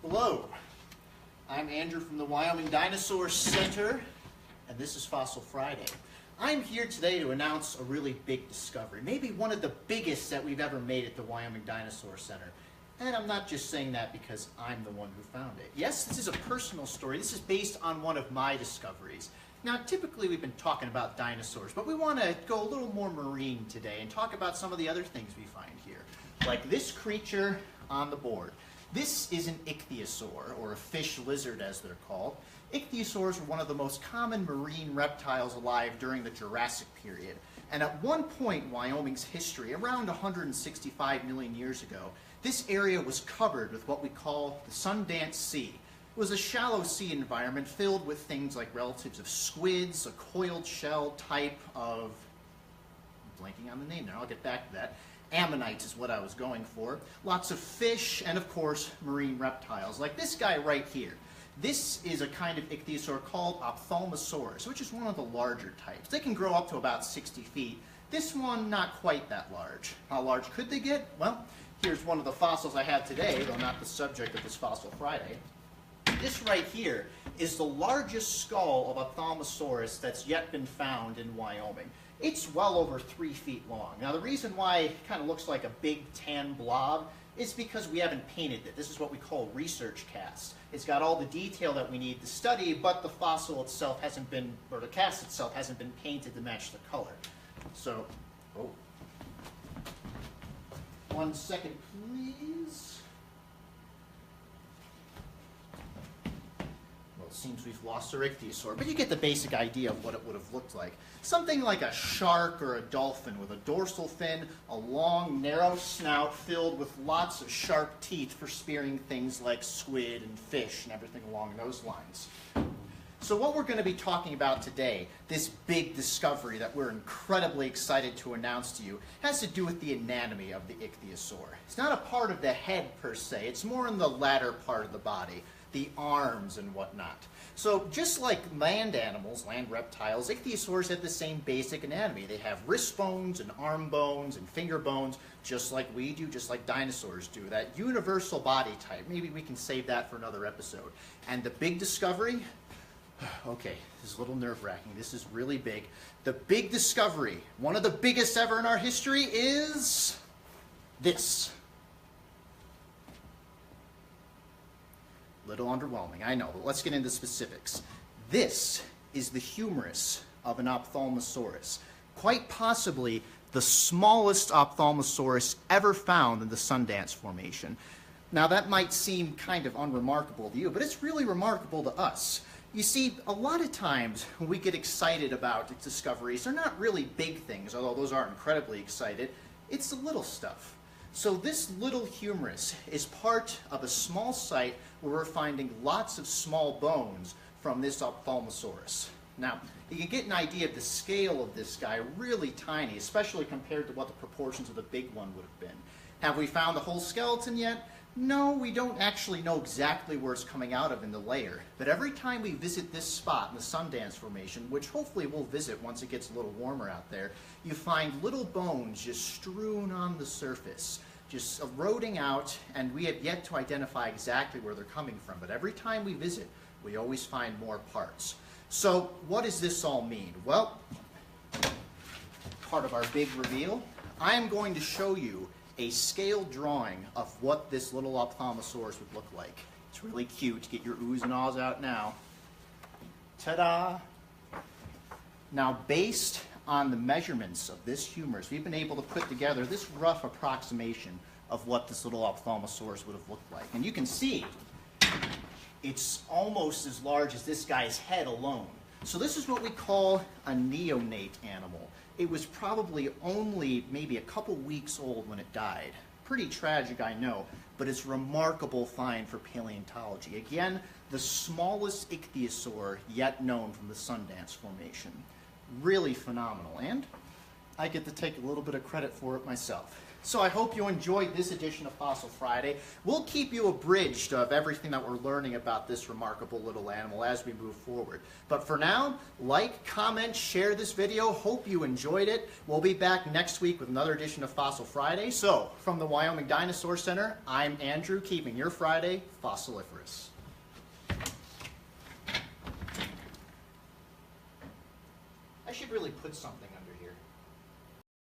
Hello, I'm Andrew from the Wyoming Dinosaur Center, and this is Fossil Friday. I'm here today to announce a really big discovery, maybe one of the biggest that we've ever made at the Wyoming Dinosaur Center. And I'm not just saying that because I'm the one who found it. Yes, this is a personal story. This is based on one of my discoveries. Now, typically we've been talking about dinosaurs, but we want to go a little more marine today and talk about some of the other things we find here, like this creature on the board. This is an ichthyosaur, or a fish lizard as they're called. Ichthyosaurs were one of the most common marine reptiles alive during the Jurassic period. And at one point in Wyoming's history, around 165 million years ago, this area was covered with what we call the Sundance Sea. It was a shallow sea environment filled with things like relatives of squids, a coiled shell type of, I'm blanking on the name now, I'll get back to that. Ammonites is what I was going for. Lots of fish, and of course, marine reptiles, like this guy right here. This is a kind of ichthyosaur called Ophthalmosaurus, which is one of the larger types. They can grow up to about 60 feet. This one, not quite that large. How large could they get? Well, here's one of the fossils I have today, though not the subject of this Fossil Friday. This right here is the largest skull of Ophthalmosaurus that's yet been found in Wyoming. It's well over 3 feet long. Now, the reason why it kind of looks like a big tan blob is because we haven't painted it. This is what we call research cast. It's got all the detail that we need to study, but the fossil itself hasn't been, or the cast itself hasn't been painted to match the color. So, 1 second, please. Well, it seems we've lost our ichthyosaur, but you get the basic idea of what it would have looked like. Something like a shark or a dolphin with a dorsal fin, a long, narrow snout filled with lots of sharp teeth for spearing things like squid and fish and everything along those lines. So what we're going to be talking about today, this big discovery that we're incredibly excited to announce to you, has to do with the anatomy of the ichthyosaur. It's not a part of the head per se, it's more in the latter part of the body, the arms and whatnot. So just like land animals, land reptiles, ichthyosaurs have the same basic anatomy. They have wrist bones and arm bones and finger bones, just like we do, just like dinosaurs do. That universal body type. Maybe we can save that for another episode. And the big discovery, okay, this is a little nerve-wracking. This is really big. The big discovery, one of the biggest ever in our history, is this. Little underwhelming, I know, but let's get into specifics. This is the humerus of an Ophthalmosaurus, quite possibly the smallest Ophthalmosaurus ever found in the Sundance Formation. Now that might seem kind of unremarkable to you, but it's really remarkable to us. You see, a lot of times when we get excited about discoveries, they're not really big things, although those are incredibly excited. It's the little stuff. So this little humerus is part of a small site where we're finding lots of small bones from this Ophthalmosaurus. Now, you can get an idea of the scale of this guy, really tiny, especially compared to what the proportions of the big one would have been. Have we found the whole skeleton yet? No, we don't actually know exactly where it's coming out of in the layer. But every time we visit this spot in the Sundance Formation, which hopefully we'll visit once it gets a little warmer out there, you find little bones just strewn on the surface, just eroding out, and we have yet to identify exactly where they're coming from. But every time we visit, we always find more parts. So what does this all mean? Well, part of our big reveal, I am going to show you a scale drawing of what this little Ophthalmosaurus would look like. It's really cute. Get your oohs and ahs out now. Ta-da! Now, based on the measurements of this humerus, we've been able to put together this rough approximation of what this little Ophthalmosaurus would have looked like. And you can see it's almost as large as this guy's head alone. So this is what we call a neonate animal. It was probably only maybe a couple weeks old when it died. Pretty tragic, I know, but it's a remarkable find for paleontology. Again, the smallest ichthyosaur yet known from the Sundance Formation. Really phenomenal, and I get to take a little bit of credit for it myself. So I hope you enjoyed this edition of Fossil Friday. We'll keep you abridged of everything that we're learning about this remarkable little animal as we move forward. But for now, like, comment, share this video. Hope you enjoyed it. We'll be back next week with another edition of Fossil Friday. So, from the Wyoming Dinosaur Center, I'm Andrew, keeping your Friday fossiliferous. I should really put something under here.